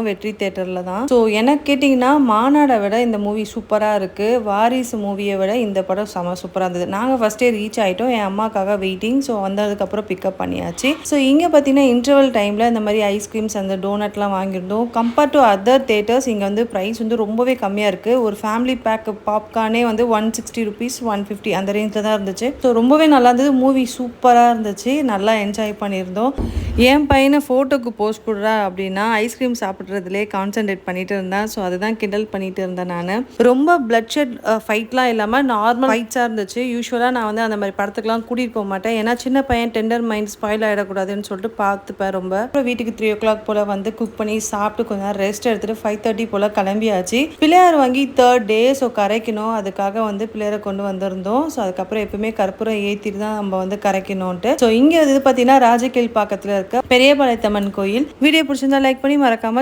வெற்றி தியேட்டரில் தான். ஸோ எனக்கு கேட்டிங்கன்னா மாநாடை விட இந்த மூவி சூப்பராக இருக்குது. வாரிசு மூவியை விட இந்த படம் செம சூப்பராக இருந்தது. நாங்கள் ஃபஸ்ட்டே ரீச் ஆகிட்டோம். என் அம்மாக்காக வெயிட்டிங். ஸோ வந்ததுக்கப்புறம் பிக்கப் பண்ணியாச்சு. ஸோ இங்கே பார்த்தீங்கன்னா இன்டர்வல் டைமில் இந்த மாதிரி ஐஸ்கிரீம்ஸ் அந்த டோனட்லாம் வாங்கியிருந்தோம். கம்பேர்ட் டு அதர் தேட்டர்ஸ் இங்கே வந்து ப்ரைஸ் வந்து ரொம்பவே கம்மியாக இருக்குது. ஒரு ஃபேமிலி பேக் பாப்கார்னே வந்து 160 rupees 150 அந்த ரேஞ்சில் தான் இருந்துச்சு. ஸோ ரொம்பவே நல்லா இருந்தது. மூவி சூப்பராக இருந்துச்சு. நல்லா என்ஜாய் பண்ணியிருந்தோம். என் பையனை ஃபோட்டோக்கு போஸ்ட் கொடுறா அப்படின்னா ஐஸ்கிரீம் சாப்பிட்றதுலேயே கான்சென்ட்ரேட் பண்ணிட்டு இருந்தேன். ஸோ அதுதான் கிண்டல் பண்ணிட்டு இருந்தேன் நான். ரொம்ப பிளட்ஷெட் ஃபைட்லாம் இல்லாமல் நார்மல் ஃபைட்ஸாக இருந்துச்சு. யூஸ்வலாக நான் வந்து அந்த மாதிரி படத்துக்குலாம் கூட்டிகிட்டு போக மாட்டேன். ஏன்னா சின்ன பையன் டெண்டர் மைண்ட் ஸ்பாயில் ஆகிடக்கூடாதுன்னு சொல்லிட்டு பார்த்துப்பேன் ரொம்ப. அப்புறம் வீட்டுக்கு 3 o'clock போல் வந்து குக் பண்ணி சாப்பிட்டு கொஞ்சம் நேரம் ரெஸ்ட் எடுத்துகிட்டு 5:30 போல் கிளம்பியாச்சு. பிள்ளையார் வாங்கி 3rd day. ஸோ கரைக்கணும். அதுக்காக வந்து பிள்ளையாரை கொண்டு வந்திருந்தோம். ஸோ அதுக்கப்புறம் எப்பவுமே கற்பூரம் ஏற்றிட்டு தான் நம்ம வந்து கரைக்கணும்ட்டு. ஸோ இங்கே இது பார்த்தீங்கன்னா ராஜகீழ் பக்கத்தில் இருக்க பெரியபாளையத்தம்மன் கோயில். வீடியோ பிடிச்சிருந்தா லைக் பண்ணி மறக்காம